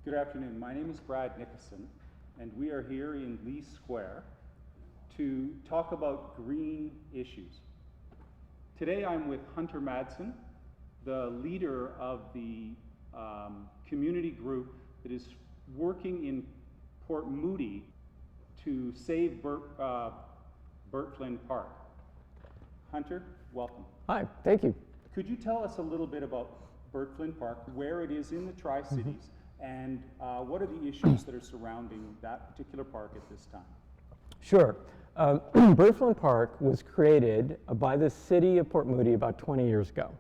Good afternoon. My name is Brad Nickason, and we are here in Lee Square to talk about green issues. Today I'm with Hunter Madsen, the leader of the community group that is working in Port Moody to save Bert Flinn Park. Hunter, welcome. Hi, thank you. Could you tell us a little bit about Bert Flinn Park, where it is in the Tri-Cities, and what are the issues that are surrounding that particular park at this time? Sure. Bert Flinn Park was created by the City of Port Moody about 20 years ago.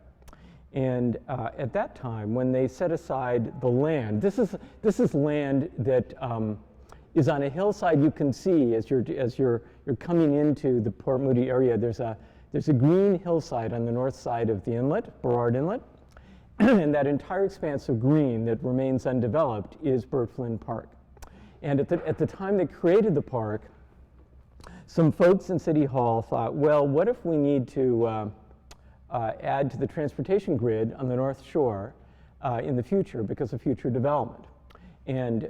And at that time, when they set aside the land, this is land that is on a hillside. You can see as you're coming into the Port Moody area. There's a green hillside on the north side of the inlet, Burrard Inlet, and that entire expanse of green that remains undeveloped is Bert Flinn Park. And at the time they created the park, some folks in City Hall thought, well, what if we need to add to the transportation grid on the North Shore in the future because of future development? And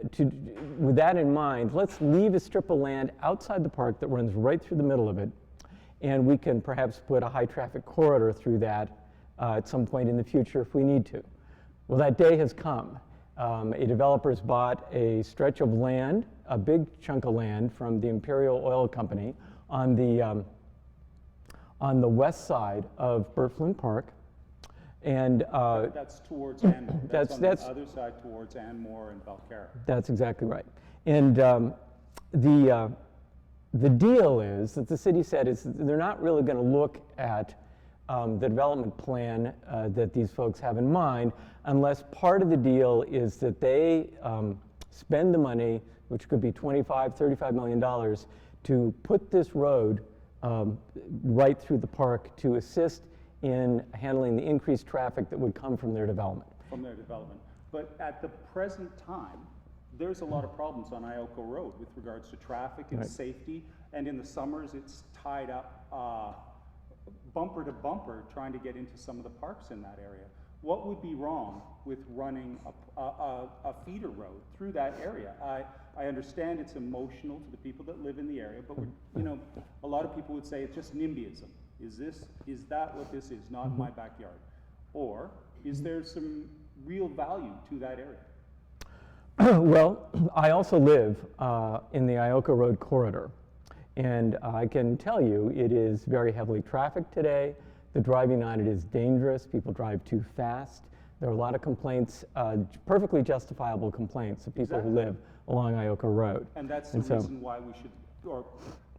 with that in mind, let's leave a strip of land outside the park that runs right through the middle of it, and we can perhaps put a high traffic corridor through that at some point in the future if we need to. Well, that day has come. A developer has bought a stretch of land, a big chunk of land from the Imperial Oil Company on the west side of Bert Flinn Park. And that's towards Anmore. That's on the other side towards Anmore and Belcarra. That's exactly right. And the deal is that the city said is they're not really going to look at the development plan that these folks have in mind unless part of the deal is that they spend the money, which could be $25, $35 million, to put this road right through the park to assist in handling the increased traffic that would come from their development. But at the present time, there's a lot of problems on Ioko Road with regards to traffic and safety, and in the summers it's tied up bumper to bumper trying to get into some of the parks in that area. What would be wrong with running a feeder road through that area? I understand it's emotional to the people that live in the area, but a lot of people would say it's just NIMBYism. Is that what this is? Not in my backyard. Or is there some real value to that area? Well, I also live in the Ioko Road corridor, and I can tell you it is very heavily trafficked today. The driving on it is dangerous. People drive too fast. There are a lot of complaints, perfectly justifiable complaints of people who live along Ioko Road. And that's the reason why we should, or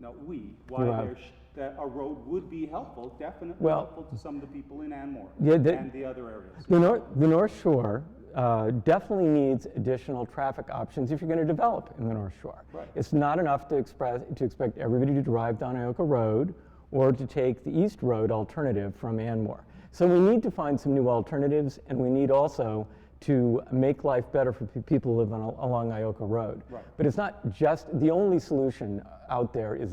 not we, why that a road would be helpful, definitely helpful to some of the people in Anmore and the other areas. The North Shore definitely needs additional traffic options if you're going to develop in the North Shore. Right. It's not enough to expect everybody to drive down Ioko Road or to take the East Road alternative from Anmore. So we need to find some new alternatives, and we need also to make life better for people who live along Ioko Road. Right. But it's not just the only solution out there. It's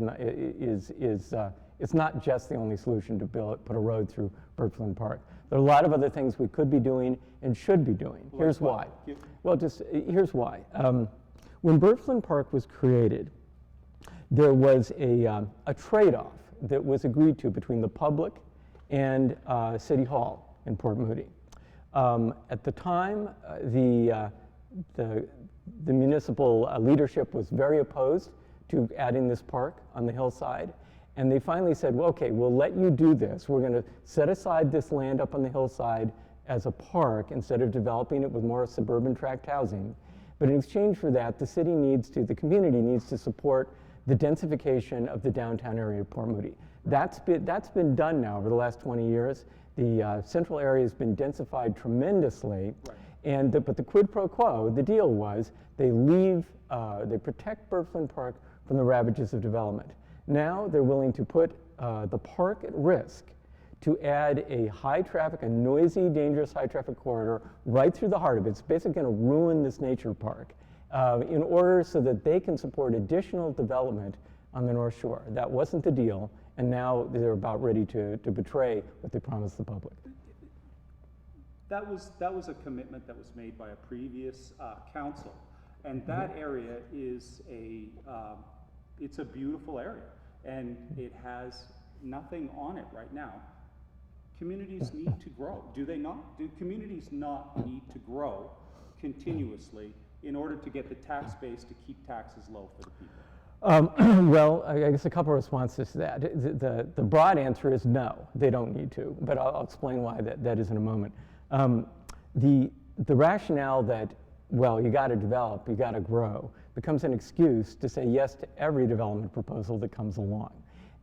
not just the only solution to put a road through Bert Flinn Park. There are a lot of other things we could be doing and should be doing. Here's why. Well, here's why. When Bert Flinn Park was created, there was a trade-off that was agreed to between the public and City Hall in Port Moody. At the time, the municipal leadership was very opposed to adding this park on the hillside, and they finally said, well, okay, we'll let you do this. We're going to set aside this land up on the hillside as a park instead of developing it with more suburban tract housing. But in exchange for that, the community needs to support the densification of the downtown area of Port Moody. That's been done now over the last 20 years. The central area has been densified tremendously, but the quid pro quo, the deal was they protect Bert Flinn Park from the ravages of development. Now they're willing to put the park at risk to add a noisy, dangerous high traffic corridor right through the heart of it. It's basically going to ruin this nature park in order so that they can support additional development on the North Shore. That wasn't the deal, and now they're about ready to betray what they promised the public. That was a commitment that was made by a previous council, and that area is it's a beautiful area, and it has nothing on it right now. Communities need to grow, do they not? Do communities not need to grow continuously in order to get the tax base to keep taxes low for the people? Well, I guess a couple of responses to that. The broad answer is no, they don't need to, but I'll explain why that is in a moment. The rationale that, well, you got to develop, you got to grow, becomes an excuse to say yes to every development proposal that comes along.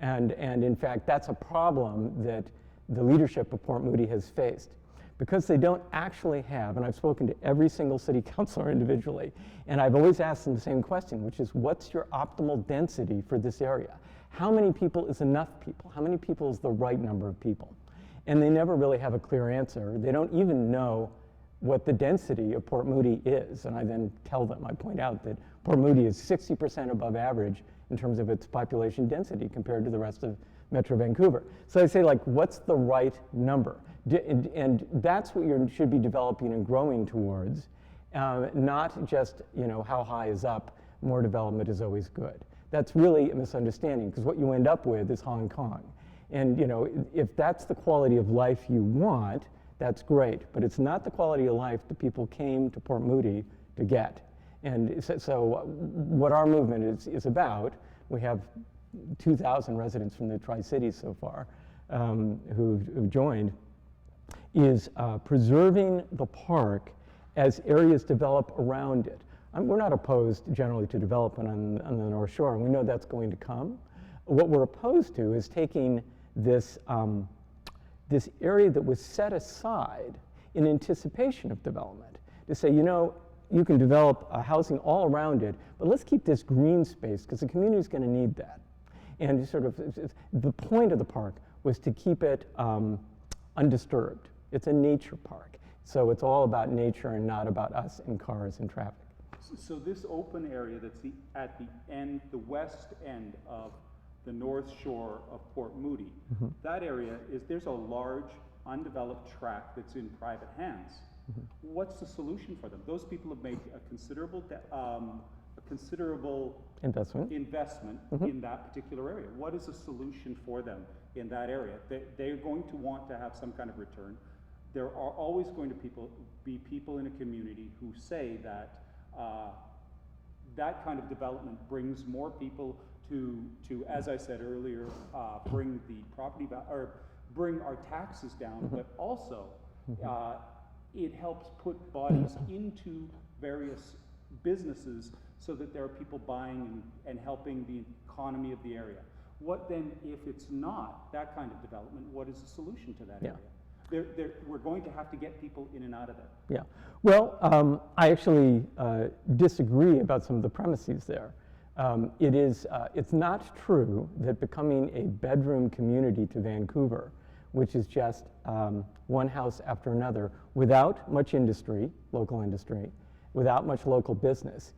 And in fact, that's a problem that the leadership of Port Moody has faced. Because they don't actually have, and I've spoken to every single city councilor individually, and I've always asked them the same question, which is, what's your optimal density for this area? How many people is enough people? How many people is the right number of people? And they never really have a clear answer. They don't even know what the density of Port Moody is. And I then tell them, I point out that Port Moody is 60% above average in terms of its population density compared to the rest of Metro Vancouver. So I say, like, what's the right number? And that's what you should be developing and growing towards, not just, how high is up, more development is always good. That's really a misunderstanding, because what you end up with is Hong Kong. And if that's the quality of life you want, that's great, but it's not the quality of life that people came to Port Moody to get. And so what our movement is about, we have 2,000 residents from the Tri-Cities so far who've joined, is preserving the park as areas develop around it. We're not opposed generally to development on the North Shore, and we know that's going to come. What we're opposed to is taking this, this area that was set aside in anticipation of development to say, you can develop housing all around it, but let's keep this green space because the community is going to need that. And sort of the point of the park was to keep it undisturbed. It's a nature park, so it's all about nature and not about us and cars and traffic. So this open area that's at the end, the west end of the North Shore of Port Moody, that area there's a large undeveloped tract that's in private hands. What's the solution for them? Those people have made a considerable investment in that particular area. What is a solution for them in that area? They're going to want to have some kind of return. There are always going to be people in a community who say that that kind of development brings more people to as I said earlier, bring the property or bring our taxes down, but also it helps put bodies into various businesses so that there are people buying and helping the economy of the area. What then, if it's not that kind of development, what is the solution to that area? We're going to have to get people in and out of there. Yeah. Well, I actually disagree about some of the premises there. It's not true that becoming a bedroom community to Vancouver, which is just one house after another, without much industry, local industry, without much local business,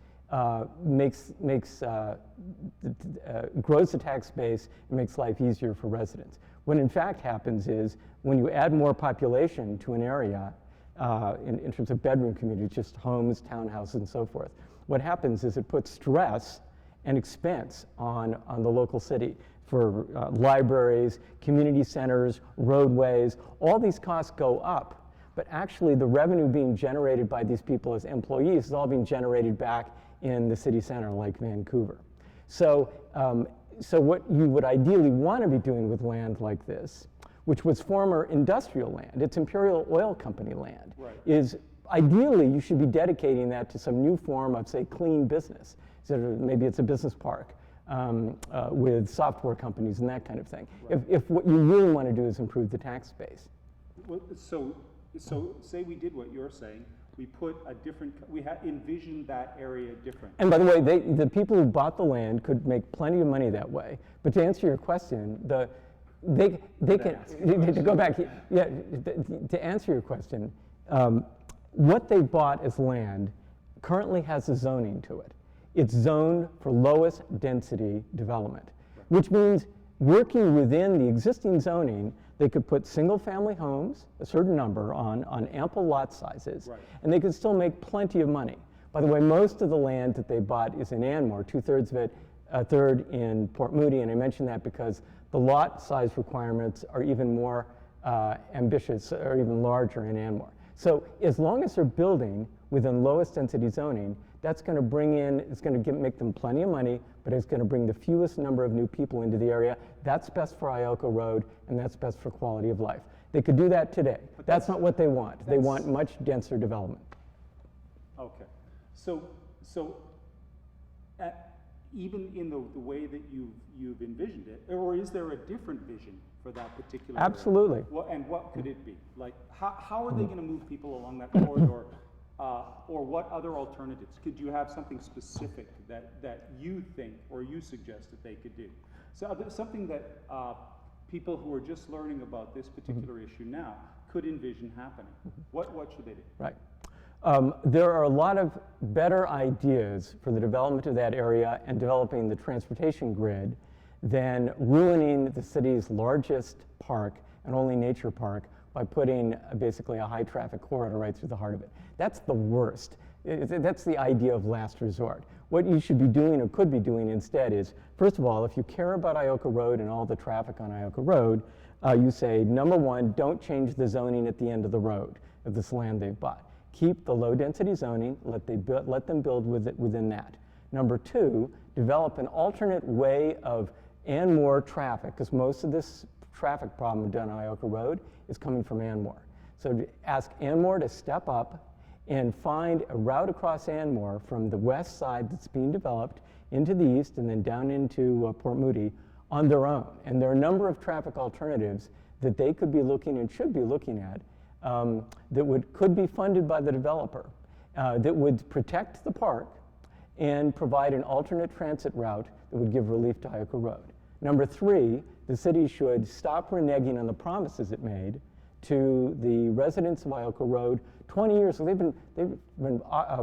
grows the tax base and makes life easier for residents. What in fact happens is when you add more population to an area, in terms of bedroom communities, just homes, townhouses, and so forth, what happens is it puts stress and expense on the local city for libraries, community centers, roadways. All these costs go up, but actually the revenue being generated by these people as employees is all being generated back in the city center like Vancouver. So what you would ideally want to be doing with land like this, which was former industrial land, it's Imperial Oil Company land, is ideally you should be dedicating that to some new form of, say, clean business. So maybe it's a business park with software companies and that kind of thing. If what you really want to do is improve the tax base. Well, so say we did what you're saying, we put a different, we had envisioned that area different. And by the way, the people who bought the land could make plenty of money that way. But to answer your question, they can, to go back, to answer your question, what they bought as land currently has a zoning to it. It's zoned for lowest density development, which means working within the existing zoning, They could put single-family homes, a certain number, on ample lot sizes, Right. and they could still make plenty of money. By the way, most of the land that they bought is in Anmore, 2/3 of it, a third in Port Moody, and I mention that because the lot size requirements are even more ambitious or even larger in Anmore. So as long as they're building within lowest density zoning, that's going to bring in, it's going to make them plenty of money, but it's going to bring the fewest number of new people into the area. That's best for Ioko Road, and that's best for quality of life. They could do that today. But that's not what they want. They want much denser development. Okay. So even in the way that you've envisioned it, or is there a different vision for that particular Absolutely. area? And what could it be? Like, how are they going to move people along that corridor? Or what other alternatives? Could you have something specific that you think or you suggest that they could do? So something that people who are just learning about this particular issue now could envision happening. What should they do? Right. There are a lot of better ideas for the development of that area and developing the transportation grid than ruining the city's largest park and only nature park by putting basically a high traffic corridor right through the heart of it. That's the worst. That's the idea of last resort. What you should be doing or could be doing instead is, first of all, if you care about Ioko Road and all the traffic on Ioko Road, you say, number one, don't change the zoning at the end of the road of this land they've bought. Keep the low density zoning, let them build within that. Number two, develop an alternate way of and more traffic, because most of this traffic problem done on Ioko Road is coming from Anmore. So ask Anmore to step up and find a route across Anmore from the west side that's being developed into the east and then down into Port Moody on their own. And there are a number of traffic alternatives that they could be looking and should be looking at that could be funded by the developer, that would protect the park and provide an alternate transit route that would give relief to Ioko Road. Number three, the city should stop reneging on the promises it made to the residents of Ioko Road 20 years. So they've been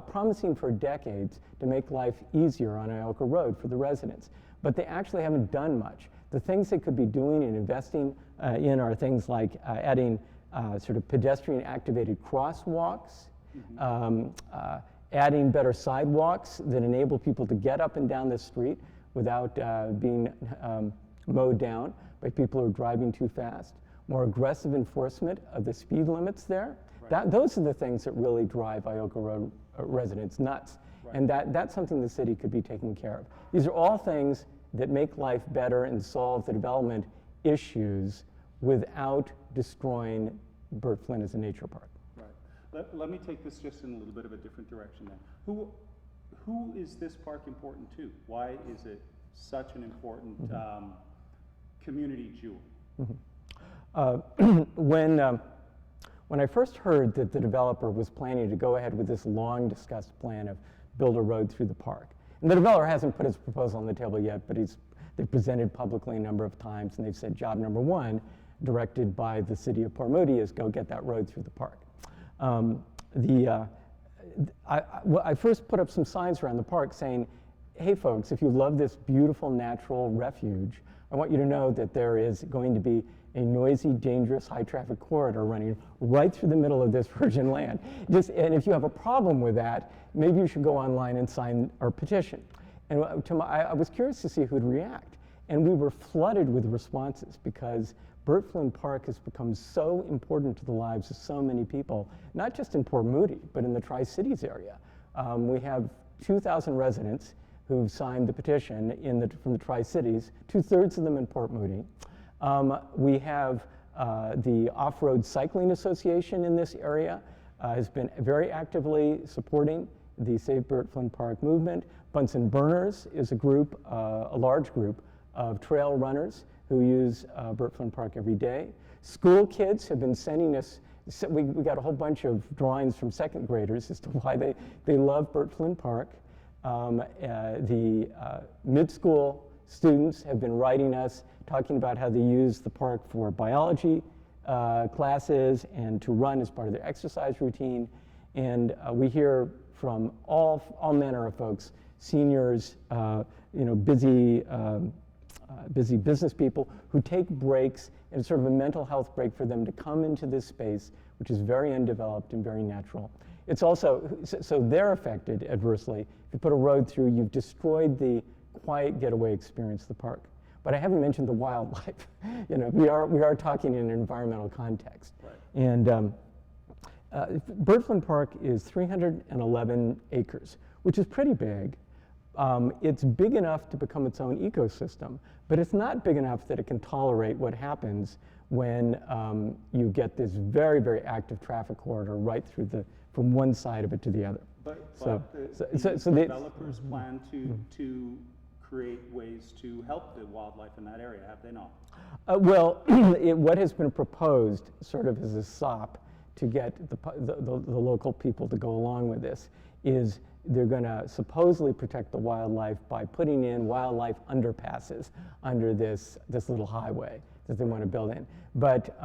promising for decades to make life easier on Ioko Road for the residents, but they actually haven't done much. The things they could be doing and investing in are things like adding sort of pedestrian activated crosswalks, adding better sidewalks that enable people to get up and down the street without being mowed down by people who are driving too fast, more aggressive enforcement of the speed limits there. Right. Those are the things that really drive Ioko Road residents nuts. Right. And that's something the city could be taking care of. These are all things that make life better and solve the development issues without destroying Bert Flinn as a nature park. Right. Let me take this just in a little bit of a different direction then. Who is this park important to? Why is it such an important community jewel? When I first heard that the developer was planning to go ahead with this long discussed plan of build a road through the park, and the developer hasn't put his proposal on the table yet, but they've presented publicly a number of times, and they've said job number one, directed by the City of Port Moody, is go get that road through the park. I first put up some signs around the park saying, hey folks, if you love this beautiful natural refuge, I want you to know that there is going to be a noisy, dangerous, high-traffic corridor running right through the middle of this virgin land. And if you have a problem with that, maybe you should go online and sign our petition. And I was curious to see who'd react. And we were flooded with responses because Bert Flinn Park has become so important to the lives of so many people, not just in Port Moody, but in the Tri-Cities area. We have 2,000 residents who've signed the petition from the Tri-Cities, 2/3 of them in Port Moody. We have the Off-Road Cycling Association in this area has been very actively supporting the Save Bert Flinn Park movement. Bunsen Burners is a group, a large group of trail runners who use Bert Flinn Park every day. School kids have been sending us, we got a whole bunch of drawings from second graders as to why they love Bert Flinn Park. The mid-school students have been writing us, talking about how they use the park for biology classes and to run as part of their exercise routine. And we hear from all manner of folks, seniors, busy busy business people who take breaks, and it's sort of a mental health break for them to come into this space, which is very undeveloped and very natural. It's also, so they're affected adversely. If you put a road through, you've destroyed the quiet getaway experience of the park. But I haven't mentioned the wildlife. You know, we are talking in an environmental context. Right. And Bert Flinn Park is 311 acres, which is pretty big. It's big enough to become its own ecosystem, but it's not big enough that it can tolerate what happens when you get this very, very active traffic corridor right through from one side of it to the other. But So the developers plan to create ways to help the wildlife in that area, have they not? Well, what has been proposed sort of as a sop to get the local people to go along with this is they're going to supposedly protect the wildlife by putting in wildlife underpasses under this little highway that they want to build in. But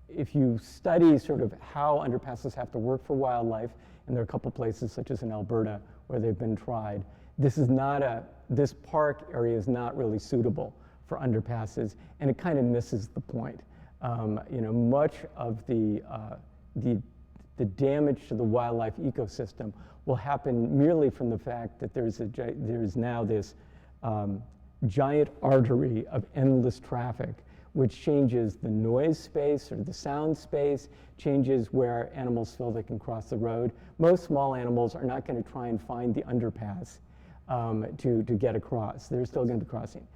if you study sort of how underpasses have to work for wildlife, and there are a couple places such as in Alberta where they've been tried, this park area is not really suitable for underpasses, and it kind of misses the point. You know, much of the damage to the wildlife ecosystem will happen merely from the fact that there's now this giant artery of endless traffic, which changes the noise space or the sound space, changes where animals feel they can cross the road. Most small animals are not going to try and find the underpass to get across. They're still going to be crossing.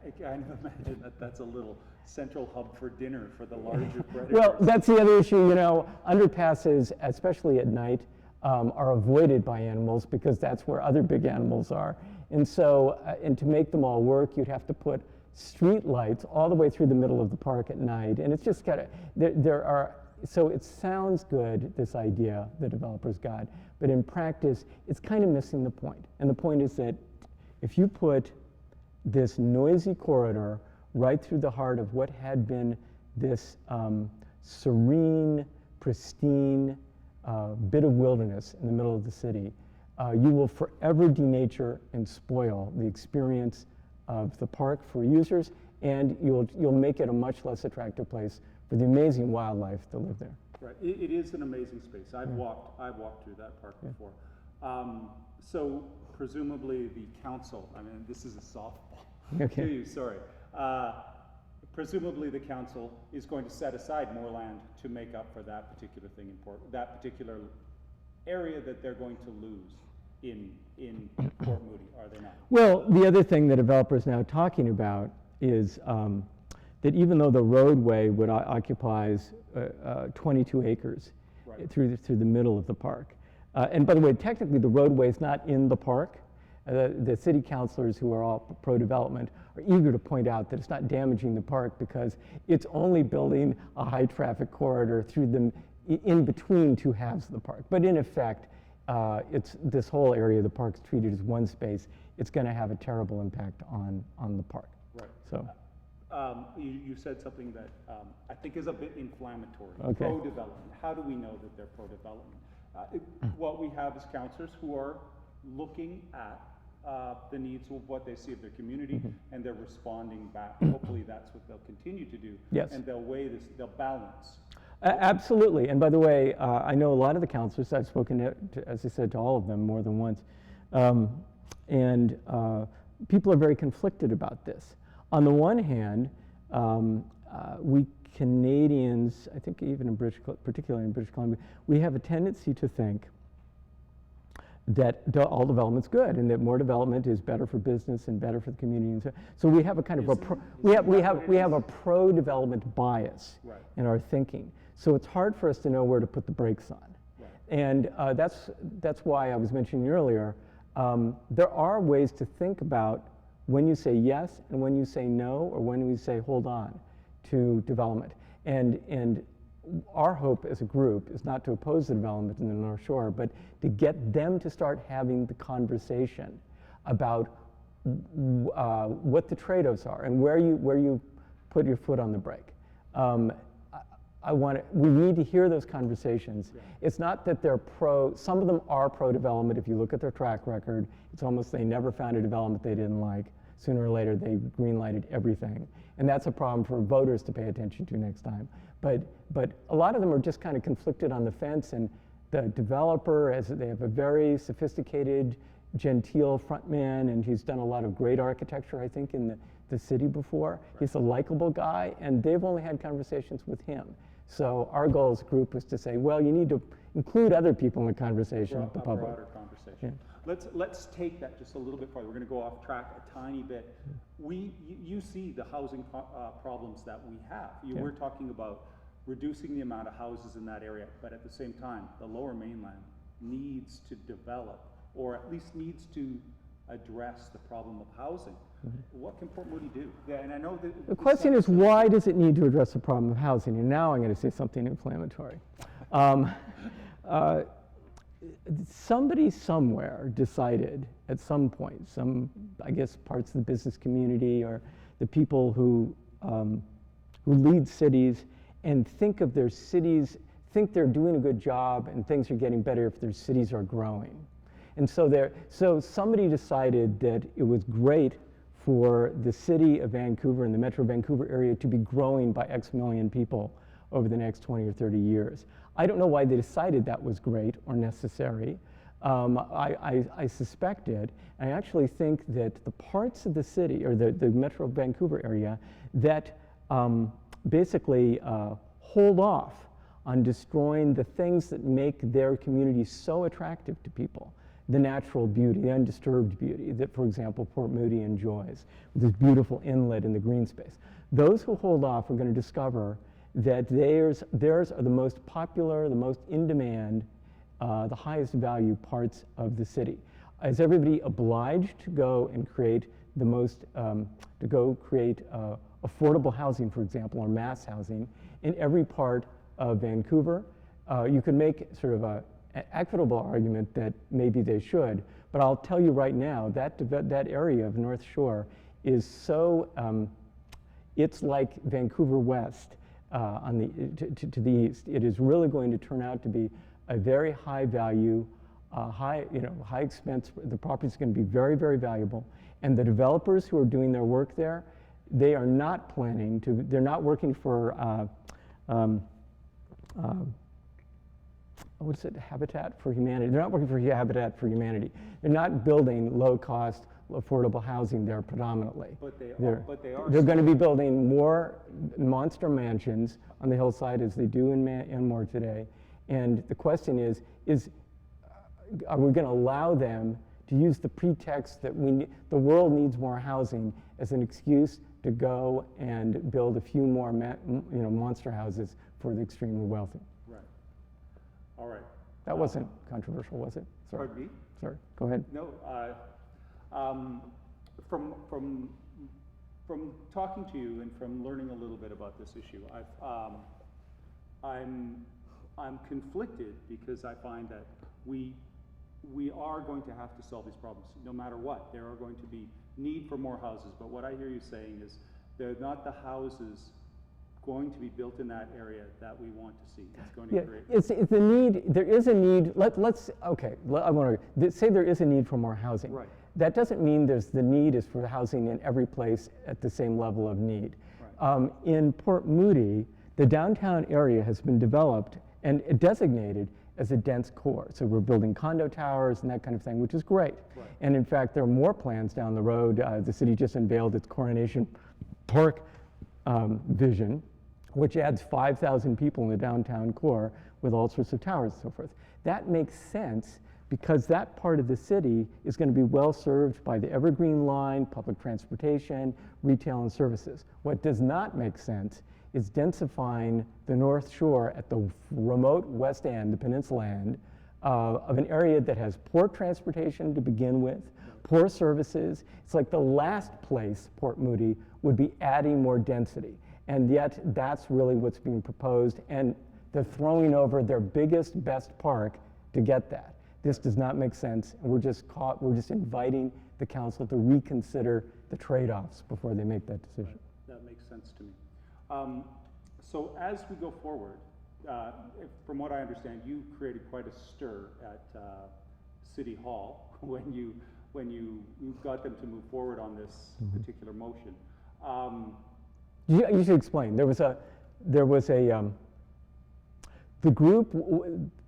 I kind of imagine that's a little central hub for dinner for the larger predators. Well, that's the other issue. You know, underpasses, especially at night, are avoided by animals because that's where other big animals are. And so, and to make them all work, you'd have to put street lights all the way through the middle of the park at night. And it's just got to, so it sounds good, this idea the developers got, but in practice, it's kind of missing the point. And the point is that if you put this noisy corridor right through the heart of what had been this serene, pristine bit of wilderness in the middle of the city, you will forever denature and spoil the experience of the park for users, and you'll make it a much less attractive place for the amazing wildlife that live there. Right, it is an amazing space. I've walked through that park before. So presumably the council, I mean, this is a softball Okay. to you, sorry. Presumably the council is going to set aside more land to make up for that particular thing that particular area that they're going to lose in Port Moody, are they not? Well, the other thing the developer's now talking about is that even though the roadway would occupies 22 acres Right. through the middle of the park. And by the way, technically the roadway is not in the park. The city councilors who are all pro-development are eager to point out that it's not damaging the park because it's only building a high traffic corridor through in between two halves of the park. But in effect, it's this whole area of the park is treated as one space. It's going to have a terrible impact on the park. Right. So. You said something that I think is a bit inflammatory. Okay. Pro-development. How do we know that they're pro-development? What we have is councillors who are looking at the needs of what they see of their community, and they're responding back. Hopefully that's what they'll continue to do. Yes. And they'll weigh this, they'll balance. Absolutely. And by the way, I know a lot of the councillors. I've spoken, as I said, to all of them more than once. And people are very conflicted about this. On the one hand, we Canadians, I think even particularly in British Columbia, we have a tendency to think that all development's good and that more development is better for business and better for the community. And so we have a kind of we have a pro-development bias Right. in our thinking. So it's hard for us to know where to put the brakes on. Right. And that's why I was mentioning earlier, there are ways to think about when you say yes and when you say no, or when we say hold on to development. And our hope as a group is not to oppose the development in the North Shore, but to get them to start having the conversation about what the trade-offs are and where you put your foot on the brake. We need to hear those conversations. Yeah. It's not that they're some of them are pro-development. If you look at their track record, it's almost they never found a development they didn't like. sooner or later they green-lighted everything. And that's a problem for voters to pay attention to next time. But a lot of them are just kind of conflicted on the fence, and the developer, as they have a very sophisticated, genteel frontman, and he's done a lot of great architecture, I think, in the city before. Right. He's a likable guy, and they've only had conversations with him. So our goal as a group was to say, well, you need to include other people in the conversation with the public. Broader conversation. Yeah. Let's take that just a little bit farther. We're going to go off track a tiny bit. You see the housing problems that we have. We're talking about reducing the amount of houses in that area, but at the same time, the Lower Mainland needs to develop, or at least needs to address the problem of housing. What can Port Moody do? Yeah, and I know that the question is, why does it need to address the problem of housing? And now I'm going to say something inflammatory. Somebody somewhere decided at some point, I guess parts of the business community or the people who lead cities and think of their cities, think they're doing a good job and things are getting better if their cities are growing. And so somebody decided that it was great for the city of Vancouver and the Metro Vancouver area to be growing by X million people over the next 20 or 30 years. I don't know why they decided that was great or necessary. I suspected, and I actually think that the parts of the city, or the Metro Vancouver area, that basically hold off on destroying the things that make their community so attractive to people. The natural beauty, the undisturbed beauty that, for example, Port Moody enjoys, with this beautiful inlet in the green space. Those who hold off are going to discover that theirs are the most popular, the most in demand, the highest value parts of the city. Is everybody obliged to go and create the most, affordable housing, for example, or mass housing in every part of Vancouver? You could make sort of an equitable argument that maybe they should, but I'll tell you right now that area of North Shore is so, it's like Vancouver West to the east. It is really going to turn out to be a very high value, high expense. The property is going to be very, very valuable, and the developers who are doing their work there, they are not planning to. They're not working for. What's it? Habitat for Humanity. They're not working for Habitat for Humanity. They're not building low-cost, affordable housing there predominantly. But they are. They're going to be building more monster mansions on the hillside as they do in Enmore today. And the question is are we going to allow them to use the pretext that the world needs more housing as an excuse to go and build a few more monster houses for the extremely wealthy? Right. All right. That wasn't controversial, was it? Sorry. Pardon me? Sorry. Go ahead. No. From talking to you and from learning a little bit about this issue, I'm conflicted because I find that we are going to have to solve these problems no matter what. There are going to be need for more houses, but what I hear you saying is they're not the houses going to be built in that area that we want to see. It's going to create. It's the need. There is a need. I want to say there is a need for more housing. Right. That doesn't mean the need is for housing in every place at the same level of need. Right. In Port Moody, the downtown area has been developed and designated as a dense core. So we're building condo towers and that kind of thing, which is great. Right. And in fact, there are more plans down the road. The city just unveiled its Coronation Park vision, which adds 5,000 people in the downtown core with all sorts of towers and so forth. That makes sense because that part of the city is going to be well served by the Evergreen Line, public transportation, retail and services. What does not make sense is densifying the North Shore at the remote west end, the peninsula end, of an area that has poor transportation to begin with, poor services. It's like the last place Port Moody would be adding more density. And yet that's really what's being proposed, and they're throwing over their biggest, best park to get that. This does not make sense, and we're just inviting the council to reconsider the trade-offs before they make that decision. That makes sense to me. So as we go forward, from what I understand, you created quite a stir at City Hall when you when you got them to move forward on this particular motion. You should explain. There was a the group,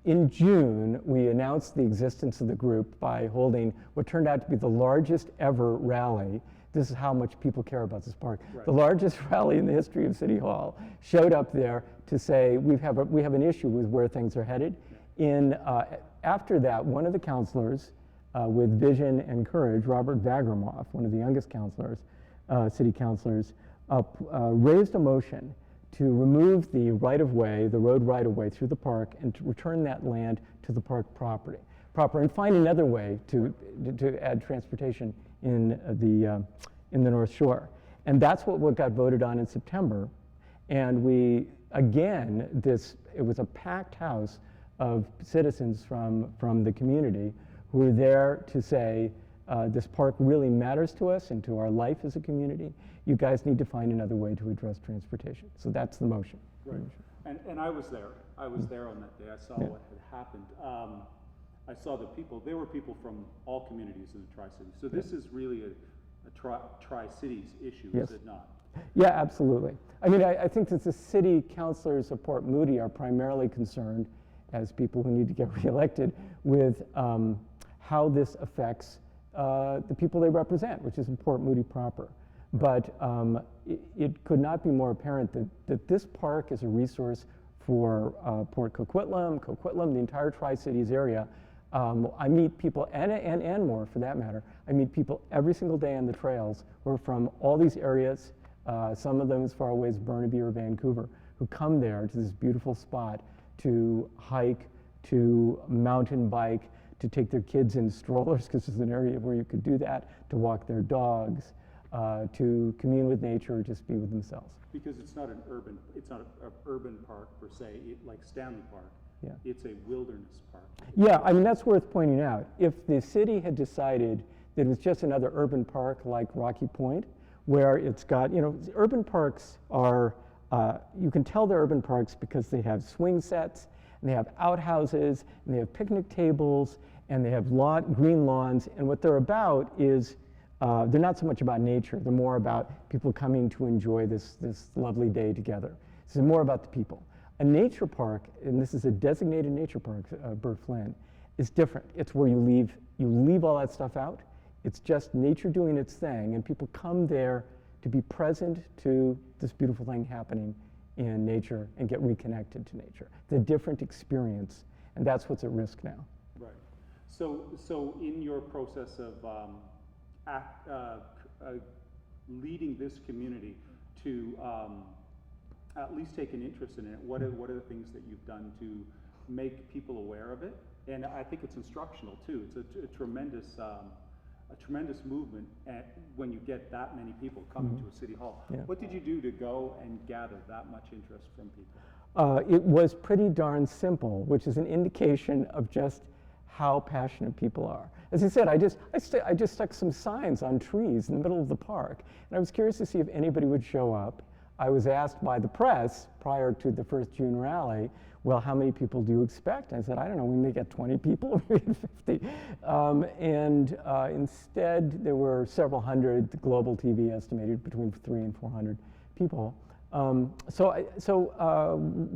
in June, we announced the existence of the group by holding what turned out to be the largest ever rally. This is how much people care about this park. Right. The largest rally in the history of City Hall showed up there to say we have an issue with where things are headed. After that, one of the counselors with vision and courage, Robert Vagermoff, one of the youngest counselors, city councilors, raised a motion to remove the right-of-way, the road right-of-way through the park, and to return that land to the park proper, and find another way to add transportation in the North Shore. And that's what got voted on in September. And we, again, it was a packed house of citizens from the community who were there to say, this park really matters to us and to our life as a community. You guys need to find another way to address transportation. So that's the motion. Right. And I was there. I was there on that day. I saw what had happened. I saw the people. There were people from all communities in the Tri-Cities. So this is really a Tri-Cities issue, Yes. is it not? Yeah, absolutely. I mean, I think that the city councilors of Port Moody are primarily concerned, as people who need to get reelected, with how this affects the people they represent, which is in Port Moody proper. But it could not be more apparent that this park is a resource for Port Coquitlam, the entire Tri-Cities area. I meet people, and more for that matter, I meet people every single day on the trails who are from all these areas, some of them as far away as Burnaby or Vancouver, who come there to this beautiful spot to hike, to mountain bike, to take their kids in strollers, because there's an area where you could do that, to walk their dogs, to commune with nature, or just be with themselves. Because it's not an urban park per se, like Stanley Park. Yeah. It's a wilderness park. Yeah, I mean, that's worth pointing out. If the city had decided that it was just another urban park like Rocky Point, where it's got, urban parks are, you can tell they're urban parks because they have swing sets, and they have outhouses, and they have picnic tables, and they have green lawns, and what they're about is, they're not so much about nature, they're more about people coming to enjoy this lovely day together. This is more about the people. A nature park, and this is a designated nature park, Bert Flinn, is different. It's where you leave all that stuff out. It's just nature doing its thing, and people come there to be present to this beautiful thing happening in nature and get reconnected to nature. It's a different experience, and that's what's at risk now. Right. So in your process of leading this community to at least take an interest in it, what are the things that you've done to make people aware of it? And I think it's instructional too. It's a tremendous movement when you get that many people coming to a city hall. Yeah. What did you do to go and gather that much interest from people? It was pretty darn simple, which is an indication of just how passionate people are. As I said, I just stuck some signs on trees in the middle of the park, and I was curious to see if anybody would show up. I was asked by the press prior to the first June rally, well, how many people do you expect? I said, I don't know, we may get 20 people, we get 50. Instead, there were several hundred. The Global TV estimated between 300 and 400 people.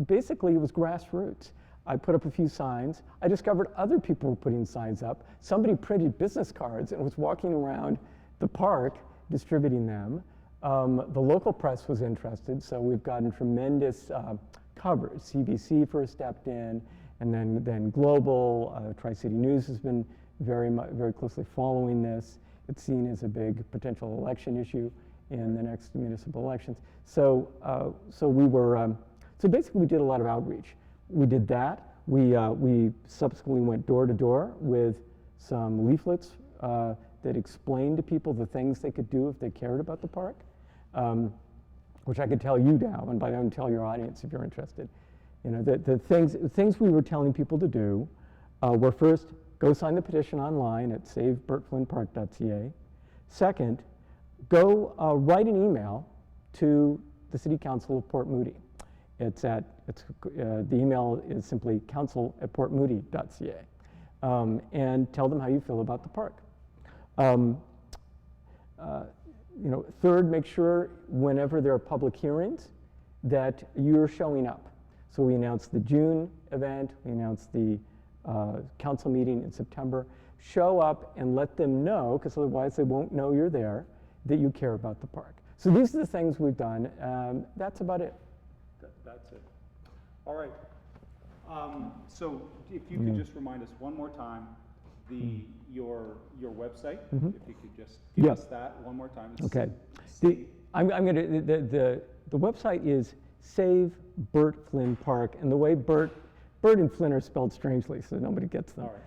Basically, it was grassroots. I put up a few signs. I discovered other people were putting signs up. Somebody printed business cards and was walking around the park distributing them. The local press was interested, so we've gotten tremendous coverage. CBC first stepped in, and then Global, Tri-City News has been very closely following this. It's seen as a big potential election issue in the next municipal elections. So basically we did a lot of outreach. We did that. We subsequently went door to door with some leaflets that explained to people the things they could do if they cared about the park, which I could tell you now, and by then tell your audience if you're interested. The things we were telling people to do were first, go sign the petition online at savebertflinnpark.ca. Second, go write an email to the City Council of Port Moody. The email is simply council@portmoody.ca, and tell them how you feel about the park. Um, Third, make sure whenever there are public hearings that you're showing up. So we announced the June event, we announced the council meeting in September. Show up and let them know, because otherwise they won't know you're there, that you care about the park. So these are the things we've done. That's about it. That's it. All right. So if you could just remind us one more time, your website, if you could just give us that one more time. Okay. The website is Save Bert Flinn Park, and the way Bert and Flynn are spelled strangely, so nobody gets them. All right.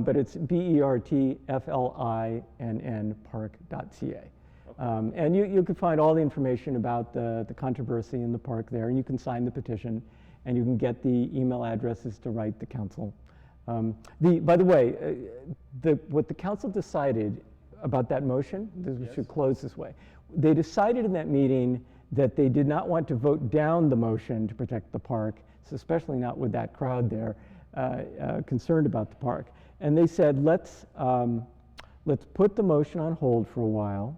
But it's BERTFLINN park.ca. Okay. And you can find all the information about the controversy in the park there, and you can sign the petition, and you can get the email addresses to write the council. By the way, what the council decided about that motion, we should close this way. They decided in that meeting that they did not want to vote down the motion to protect the park, so especially not with that crowd there concerned about the park. And they said, let's put the motion on hold for a while,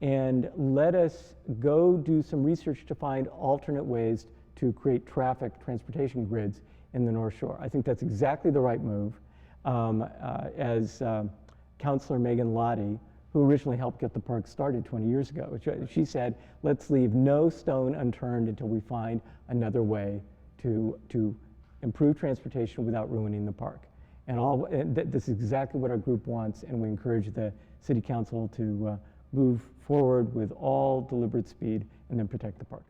and let us go do some research to find alternate ways to create transportation grids in the North Shore. I think that's exactly the right move. As Councilor Megan Lottie, who originally helped get the park started 20 years ago, she said, let's leave no stone unturned until we find another way to improve transportation without ruining the park. And this is exactly what our group wants, and we encourage the City Council to move forward with all deliberate speed and then protect the park.